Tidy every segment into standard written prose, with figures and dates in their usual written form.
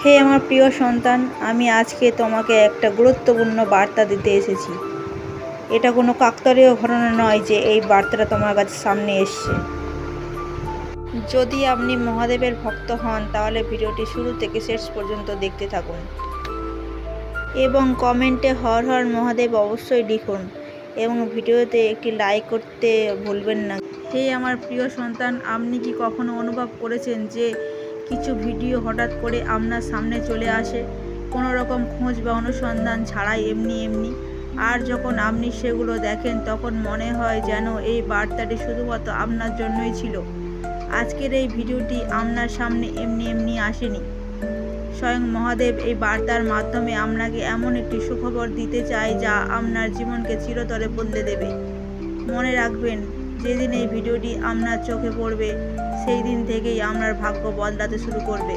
হে আমার প্রিয় সন্তান, আমি আজকে তোমাকে একটা গুরুত্বপূর্ণ বার্তা দিতে এসেছি। এটা কোনো কাকতালীয় ঘটনা নয় যে এই বার্তাটা তোমার কাছে সামনে এসছে। যদি আপনি মহাদেবের ভক্ত হন তাহলে ভিডিওটি শুরু থেকে শেষ পর্যন্ত দেখতে থাকুন এবং কমেন্টে হর হর মহাদেব অবশ্যই লিখুন এবং ভিডিওতে একটি লাইক করতে ভুলবেন না। হে আমার প্রিয় সন্তান, আপনি কি কখনো অনুভব করেছেন যে কিছু ভিডিও হঠাৎ করে আপনার সামনে চলে আসে, কোনো রকম খোঁজ বা অনুসন্ধান ছাড়াই এমনি, আর যখন আপনি সেগুলো দেখেন তখন মনে হয় যেন এই বার্তাটি শুধুমাত্র আপনার জন্যই ছিল। আজকের এই ভিডিওটি আপনার সামনে এমনি আসেনি। স্বয়ং মহাদেব এই বার্তার মাধ্যমে আপনাকে এমন একটি সুখবর দিতে চায় যা আপনার জীবনকে চিরতরে বদলে দেবে। মনে রাখবেন, যেদিন এই ভিডিওটি আপনার চোখে পড়বে সেই দিন থেকেই আপনার ভাগ্য বদলাতে শুরু করবে।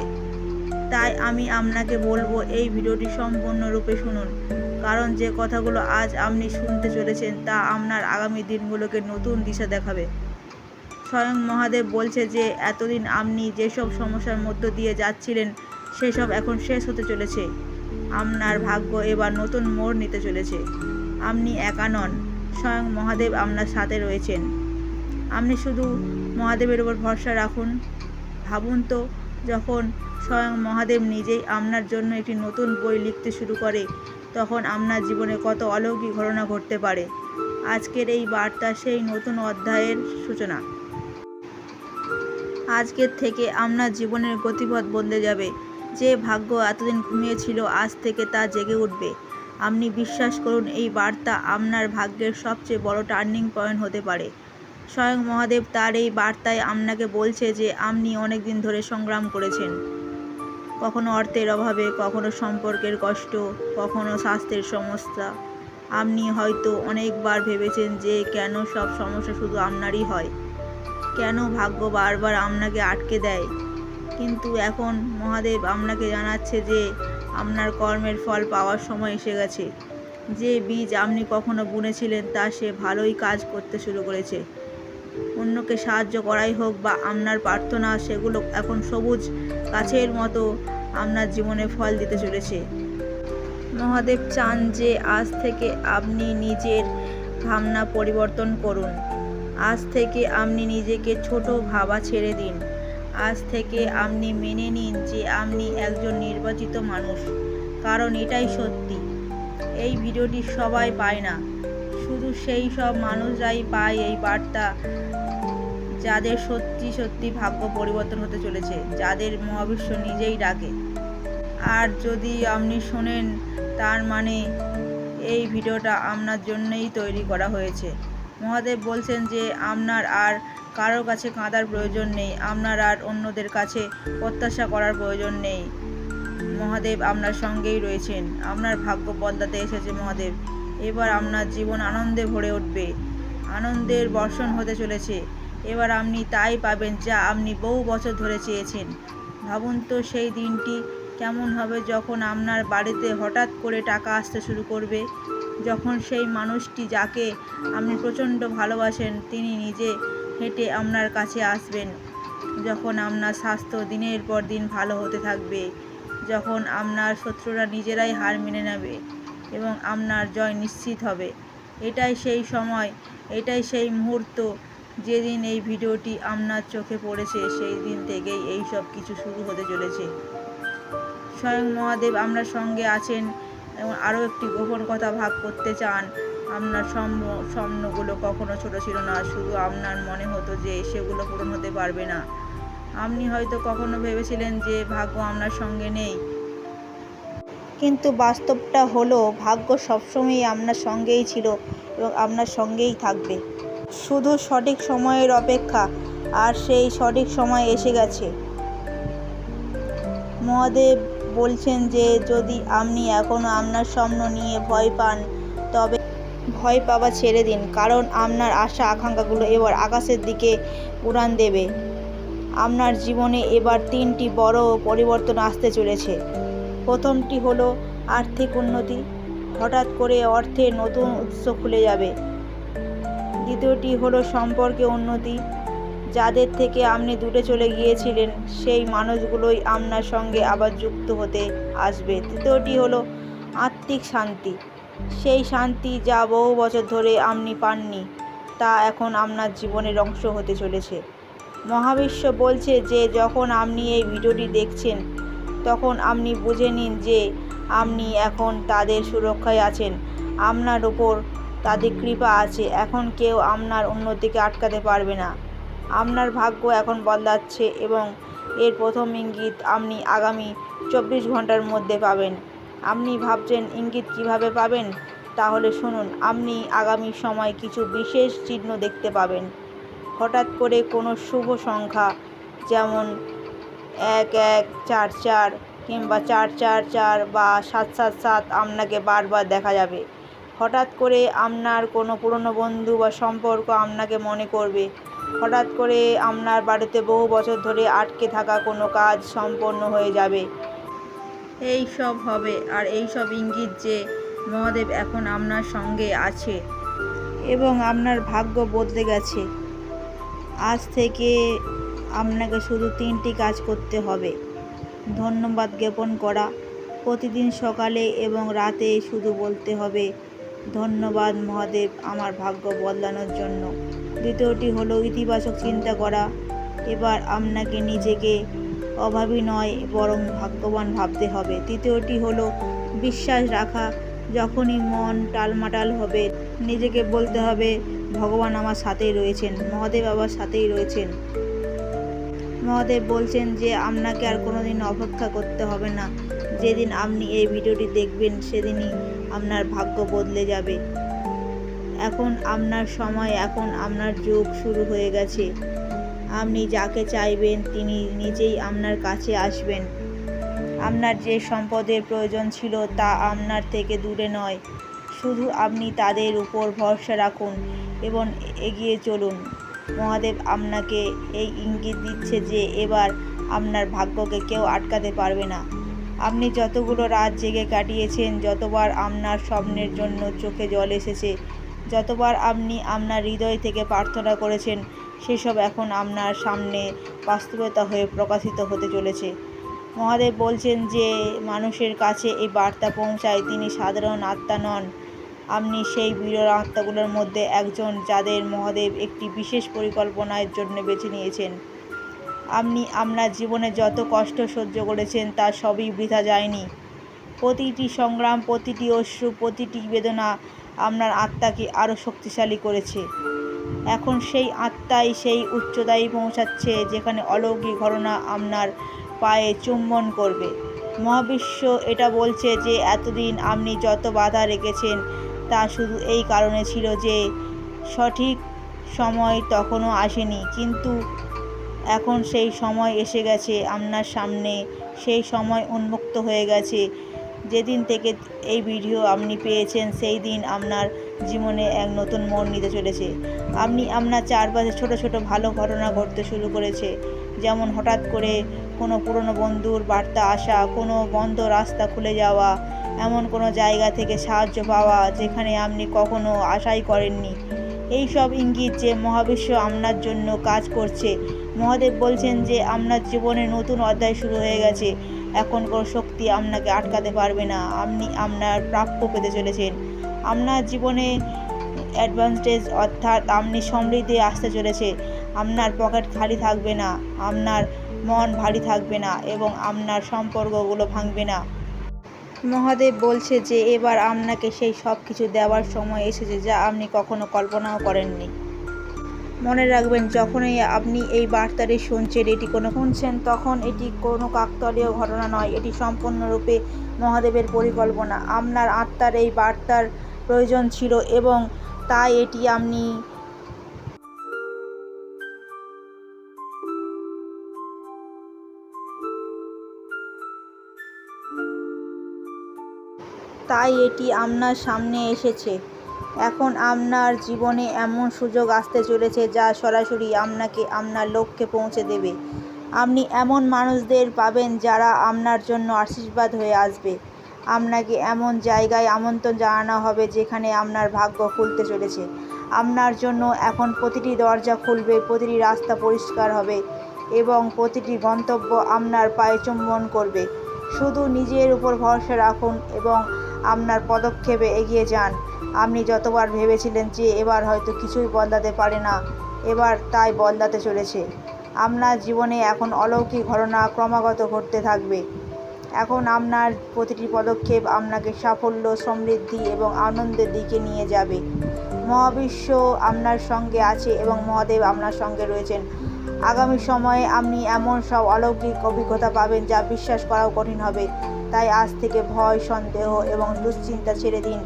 তাই আমি আপনাকে বলবো, এই ভিডিওটি সম্পূর্ণরূপে শুনুন, কারণ যে কথাগুলো আজ আপনি শুনতে চলেছেন তা আপনার আগামী দিনগুলোকে নতুন দিশা দেখাবে। স্বয়ং মহাদেব বলছে যে এতদিন আপনি যেসব সমস্যার মধ্য দিয়ে যাচ্ছিলেন সেসব এখন শেষ হতে চলেছে। আপনার ভাগ্য এবার নতুন মোড় নিতে চলেছে। আপনি একা নন, স্বয়ং মহাদেব আপনার সাথে রয়েছেন। আপনি শুধু মহাদেবের উপর ভরসা রাখুন। ভাবুন তো, যখন স্বয়ং মহাদেব নিজেই আপনার জন্য একটি নতুন বই লিখতে শুরু করে তখন আপনার জীবনে কত অলৌকিক ঘটনা ঘটতে পারে। আজকের এই বার্তা সেই নতুন অধ্যায়ের সূচনা। আজকের থেকে আপনার জীবনের গতিপথ বদলে যাবে। যে ভাগ্য এতদিন ঘুমিয়েছিল আজ থেকে তা জেগে উঠবে। আপনি বিশ্বাস করুন, এই বার্তা আপনার ভাগ্যের সবচেয়ে বড় টার্নিং পয়েন্ট হতে পারে। স্বয়ং মহাদেব তার এই বার্তায় আপনাকে বলছে যে আপনি অনেক দিন ধরে সংগ্রাম করেছেন, কখনো অর্থের অভাবে, কখনো সম্পর্কের কষ্ট, কখনো স্বাস্থ্যের সমস্যা। আপনি হয়তো অনেকবার ভেবেছেন যে কেন সব সমস্যা শুধু আপনারই হয়, কেন ভাগ্য বারবার আপনাকে আটকে দেয়। কিন্তু এখন মহাদেব আপনাকে জানাচ্ছে যে আপনার কর্মের ফল পাওয়ার সময় এসে গেছে। যে বীজ আপনি কখনো বুনেছিলেন তা সে ভালোই কাজ করতে শুরু করেছে। অন্যকে সাহায্য করাই হোক বা আপনার প্রার্থনা, সেগুলো এখন সবুজ গাছের মতো আপনার জীবনে ফল দিতে চলেছে। মহাদেব চান যে আজ থেকে আপনি নিজের ভাবনা পরিবর্তন করুন। আজ থেকে আপনি নিজেকে ছোট ভাবা ছেড়ে দিন। আজ থেকে আপনি মেনে নিন যে আপনি একজন নির্বাচিত মানুষ, কারণ এটাই সত্যি। এই ভিডিওটি সবাই পায় না, শুধু সেই সব মানুষরাই পায় এই বার্তা যাদের সত্যি ভাগ্য পরিবর্তন হতে চলেছে, যাদের মহাবিশ্ব নিজেই ডাকে। আর যদি আপনি শোনেন, তার মানে এই ভিডিওটা আপনার জন্যই তৈরি করা হয়েছে। মহাদেব বলছেন যে আপনার আর কারোর কাছে কাঁদার প্রয়োজন নেই, আপনার আর অন্যদের কাছে প্রত্যাশা করার প্রয়োজন নেই। মহাদেব আপনার সঙ্গেই রয়েছেন। আপনার ভাগ্য বদলাতে এসেছে মহাদেব। এবার আপনার জীবন আনন্দে ভরে উঠবে, আনন্দের বর্ষণ হতে চলেছে। এবার আপনি তাই পাবেন যা আপনি বহু বছর ধরে চেয়েছেন। ভাবুন তো, সেই দিনটি কেমন হবে যখন আপনার বাড়িতে হঠাৎ করে টাকা আসতে শুরু করবে, যখন সেই মানুষটি যাকে আপনি প্রচণ্ড ভালোবাসেন তিনি নিজে হেঁটে আপনার কাছে আসবেন, যখন আপনার স্বাস্থ্য দিনের পর দিন ভালো হতে থাকবে, যখন আপনার শত্রুরা নিজেরাই হার মেনে নেবে এবং আপনার জয় নিশ্চিত হবে। এটাই সেই সময়, এটাই সেই মুহূর্ত। যেদিন এই ভিডিওটি আপনার চোখে পড়েছে সেই দিন থেকেই এই সব কিছু শুরু হতে চলেছে। স্বয়ং মহাদেব আপনার সঙ্গে আছেন এবং আরও একটি গোপন কথা ভাগ করতে চান। আপনার স্বপ্নগুলো কখনো ছোট ছিল না, শুধু আপনার মনে হতো যে সেগুলো পূরণ হতে পারবে না। আপনি হয়তো কখনো ভেবেছিলেন যে ভাগ্য আপনার সঙ্গে নেই, কিন্তু বাস্তবটা হলো ভাগ্য সবসময়ই আপনার সঙ্গেই ছিল এবং আপনার সঙ্গেই থাকবে। শুধু সঠিক সময়ের অপেক্ষা, আর সেই সঠিক সময় এসে গেছে। মহাদেব বলছেন যে যদি আপনি এখনও আপনার স্বপ্ন নিয়ে ভয় পান তবে ভয় পাওয়া ছেড়ে দিন, কারণ আপনার আশা আকাঙ্ক্ষাগুলো এবার আকাশের দিকে উড়ান দেবে। আপনার জীবনে এবার 3টি বড় পরিবর্তন আসতে চলেছে। প্রথমটি হলো আর্থিক উন্নতি, হঠাৎ করে অর্থের নতুন উৎস খুলে যাবে। দ্বিতীয়টি হলো সম্পর্কে উন্নতি, যাদের থেকে আপনি দূরে চলে গিয়েছিলেন সেই মানুষগুলোই আপনার সঙ্গে আবার যুক্ত হতে আসবে। তৃতীয়টি হলো আত্মিক শান্তি। সেই শান্তি যা বহু বছর ধরে আপনি পাননি তা এখন আপনার জীবনের অংশ হতে চলেছে। মহাবিশ্ব বলছে যে যখন আপনি এই ভিডিওটি দেখছেন তখন আপনি বুঝে নিন যে আপনি এখন তাদের সুরক্ষায় আছেন। আপনার উপর তাদের কৃপা আছে। এখন কেউ আপনার উন্নতিকে আটকাতে পারবে না। আপনার ভাগ্য এখন বদলাচ্ছে এবং এর প্রথম ইঙ্গিত আপনি আগামী 24 ঘন্টার মধ্যে পাবেন। আপনি ভাবছেন ইঙ্গিত কিভাবে পাবেন? তাহলে শুনুন, আপনি আগামী সময় কিছু বিশেষ চিহ্ন দেখতে পাবেন। হঠাৎ করে কোনো শুভ সংখ্যা যেমন 1144 কিংবা 444 বা 777 আপনাকে বারবার দেখা যাবে। হঠাৎ করে আপনার কোনো পুরনো বন্ধু বা সম্পর্ক আপনাকে মনে করবে। হঠাৎ করে আপনার বাড়িতে বহু বছর ধরে আটকে থাকা কোনো কাজ সম্পন্ন হয়ে যাবে। এই সব হবে, আর এই সব ইঙ্গিত যে মহাদেব এখন আপনার সঙ্গে আছে এবং আপনার ভাগ্য বদলে গেছে। আজ থেকে আপনাকে শুধু 3টি কাজ করতে হবে। ধন্যবাদ জ্ঞাপন করা। প্রতিদিন সকালে এবং রাতে শুধু বলতে হবে, ধন্যবাদ মহাদেব আমার ভাগ্য বদলানোর জন্য। দ্বিতীয়টি হলো ইতিবাচক চিন্তা করা। এবার আপনাকে নিজেকে অভাবী নয় বরং ভাগ্যবান ভাবতে হবে। তৃতীয়টি হলো বিশ্বাস রাখা। যখনই মন টালমাটাল হবে নিজেকে বলতে হবে, ভগবান আমার সাথেই রয়েছেন, মহাদেব আমার সাথেই রয়েছেন। মহাদেব বলছেন যে আপনাকে আর কোনোদিন অপেক্ষা করতে হবে না। যেদিন আপনি এই ভিডিওটি দেখবেন সেদিনই আপনার ভাগ্য বদলে যাবে। এখন আপনার সময়, এখন আপনার যুগ শুরু হয়ে গেছে। আপনি যাকে চাইবেন তিনি নিজেই আপনার কাছে আসবেন। আপনার যে সম্পদের প্রয়োজন ছিল তা আপনার থেকে দূরে নয়। শুধু আপনি তাদের উপর ভরসা রাখুন এবং এগিয়ে চলুন। মহাদেব আপনাকে এই ইঙ্গিত দিচ্ছে যে এবার আপনার ভাগ্যকে কেউ আটকাতে পারবে না। আপনি যতগুলো রাত জেগে কাটিয়েছেন, যতবার আপনার স্বপ্নের জন্য চোখে জল এসেছে, যতবার আপনি আপনার হৃদয় থেকে প্রার্থনা করেছেন, সেসব এখন আপনার সামনে বাস্তবতা হয়ে প্রকাশিত হতে চলেছে। মহাদেব বলছেন যে মানুষের কাছে এই বার্তা পৌঁছায় তিনি সাধারণ আত্মা নন। আপনি সেই বিরল আত্মাগুলোর মধ্যে একজন যাদের মহাদেব একটি বিশেষ পরিকল্পনার জন্য বেছে নিয়েছেন। আপনি আপনার জীবনে যত কষ্ট সহ্য করেছেন তা সবই বৃথা যায়নি। প্রতিটি সংগ্রাম, প্রতিটি অশ্রু, প্রতিটি বেদনা আপনার আত্মাকে আরও শক্তিশালী করেছে। এখন সেই আত্মাই সেই উচ্চতায় পৌঁছাচ্ছে যেখানে অলৌকিক ঘটনা আপনার পায়ে চুম্বন করবে। মহাবিশ্ব এটা বলছে যে এতদিন আপনি যত বাধা রেখেছেন তা শুধু এই কারণে ছিল যে সঠিক সময় তখনও আসেনি, কিন্তু এখন সেই সময় এসে গেছে আপনার সামনে। সেই সময় উন্মুক্ত হয়ে গেছে। যেদিন থেকে এই ভিডিও আপনি পেয়েছেন সেই দিন আপনার জীবনে এক নতুন মোড় নিতে চলেছে। আপনি আপনার চারপাশে ছোট ছোট ভালো ঘটনা ঘটতে শুরু করেছে, যেমন হঠাৎ করে কোনো পুরনো বন্ধুর বার্তা আসা, কোনো বন্ধ রাস্তা খুলে যাওয়া, এমন কোনো জায়গা থেকে সাহায্য পাওয়া যেখানে আপনি কখনো আশাই করেননি। এই সব ইঙ্গিত যে মহাবিশ্ব আপনার জন্য কাজ করছে। মহাদেব বলছেন যে আপনার জীবনে নতুন অধ্যায় শুরু হয়ে গেছে। এখন কোনো শক্তি আপনাকে আটকাতে পারবে না। আপনি আপনার প্রাপ্য পেতে চলেছেন। আপনার জীবনে অ্যাডভান্টেজ অর্থাৎ আপনি সমৃদ্ধি আসতে চলেছে। আপনার পকেট খালি থাকবে না, আপনার মন ভারী থাকবে না এবং আপনার সম্পর্কগুলো ভাঙবে না। মহাদেব বলছে যে এবার আপনাকে সেই সব কিছু দেওয়ার সময় এসেছে যা আপনি কখনো কল্পনাও করেননি। মনে রাখবেন, যখনই আপনি এই বার্তাটি শুনছেন তখন এটি কোনো কাকতালীয় ঘটনা নয়, এটি সম্পূর্ণরূপে মহাদেবের পরিকল্পনা। আপনার আত্মার এই বার্তার প্রয়োজন ছিল এবং তাই এটি আপনি আপনার সামনে এসেছে। এখন আপনার জীবনে এমন সুযোগ আসতে চলেছে যা সরাসরি আপনাকে আপনার লক্ষ্যে পৌঁছে দেবে। আপনি এমন মানুষদের পাবেন যারা আপনার জন্য আশীর্বাদ হয়ে আসবে। আপনাকে এমন জায়গায় আমন্ত্রণ জানানো হবে যেখানে আপনার ভাগ্য খুলতে চলেছে। আপনার জন্য এখন প্রতিটি দরজা খুলবে, প্রতিটি রাস্তা পরিষ্কার হবে এবং প্রতিটি গন্তব্য আপনার পায়ে চুম্বন করবে। শুধু নিজের উপর ভরসা রাখুন এবং আপনার পদক্ষেপে এগিয়ে যান। আপনি যতবার ভেবেছিলেন যে এবার হয়তো কিছুই বদলাতে পারে না, এবার তাই বদলাতে চলেছে। আপনার জীবনে এখন অলৌকিক ঘটনা ক্রমাগত ঘটতে থাকবে। এখন আপনার প্রতিটি পদক্ষেপ আপনাকে সাফল্য, সমৃদ্ধি এবং আনন্দের দিকে নিয়ে যাবে। মহাবিশ্ব আপনার সঙ্গে আছে এবং মহাদেব আপনার সঙ্গে রয়েছেন। আগামী সময়ে আপনি এমন সব অলৌকিক অভিজ্ঞতা পাবেন যা বিশ্বাস করাও কঠিন হবে। তাই আজ থেকে ভয়, সন্দেহ এবং দুশ্চিন্তা ছেড়ে দিন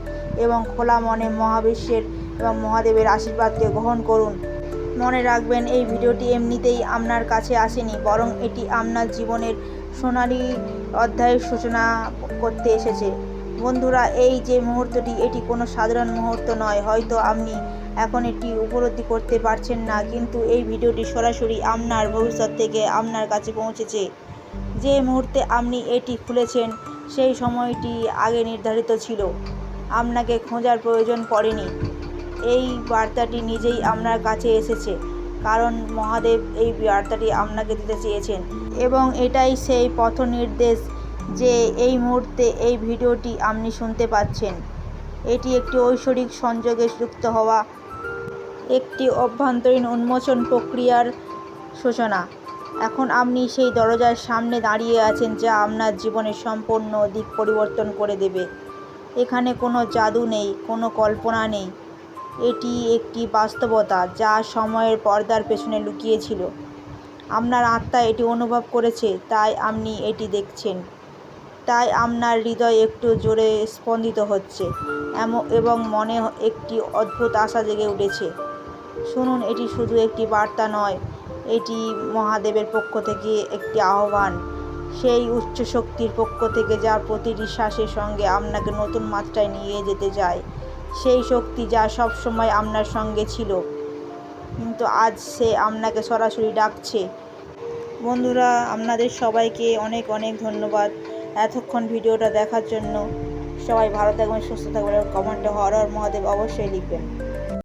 এবং খোলা মনে মহাবিশ্বের এবং মহাদেবের আশীর্বাদকে গ্রহণ করুন। মনে রাখবেন, এই ভিডিওটি এমনিতেই আপনার কাছে আসেনি, বরং এটি আপনার জীবনের সোনালি অধ্যায়ের সূচনা করতে এসেছে। বন্ধুরা, এই যে মুহূর্তটি, এটি কোনো সাধারণ মুহূর্ত নয়। হয়তো আপনি এখন এটি উপলব্ধি করতে পারছেন না, কিন্তু এই ভিডিওটি সরাসরি আপনার ভবিষ্যৎ থেকে আপনার কাছে পৌঁছেছে। যে মুহূর্তে আপনি এটি খুলেছেন সেই সময়টি আগে নির্ধারিত ছিল। আপনাকে খোঁজার প্রয়োজন পড়েনি। এই বার্তাটি নিজেই আপনার কাছে এসেছে, কারণ মহাদেব এই বার্তাটি আপনাকে দিতে চেয়েছেন এবং এটাই সেই পথ নির্দেশ যে এই মুহূর্তে এই ভিডিওটি আপনি শুনতে পাচ্ছেন। এটি একটি ঐশ্বরিক সংযোগে যুক্ত হওয়া একটি অভ্যন্তরীণ উন্মোচন প্রক্রিয়ার সূচনা। এখন আপনি সেই দরজার সামনে দাঁড়িয়ে আছেন যা আপনার জীবনের সম্পূর্ণ দিক পরিবর্তন করে দেবে। এখানে কোনো জাদু নেই, কোনো কল্পনা নেই। এটি একটি বাস্তবতা যা সময়ের পর্দার পেছনে লুকিয়ে ছিল। আপনার আত্মা এটি অনুভব করেছে, তাই আপনি এটি দেখছেন। তাই আপনার হৃদয় একটু জোরে স্পন্দিত হচ্ছে এবং মনে একটি অদ্ভুত আশা জেগে উঠেছে। শুনুন, এটি শুধু একটি বার্তা নয়, এটি মহাদেবের পক্ষ থেকে একটি আহ্বান, সেই উচ্চ শক্তির পক্ষ থেকে যা প্রতিটি শ্বাসের সঙ্গে আপনাকে নতুন মাত্রায় নিয়ে যেতে চায়। সেই শক্তি যা সবসময় আপনার সঙ্গে ছিল, কিন্তু আজ সে আপনাকে সরাসরি ডাকছে। বন্ধুরা, আপনাদের সবাইকে অনেক অনেক ধন্যবাদ এতক্ষণ ভিডিওটা দেখার জন্য। সবাই ভালো থাকবেন, সুস্থ থাকবেন এবং কমেন্টে হর হর মহাদেব অবশ্যই লিখবেন।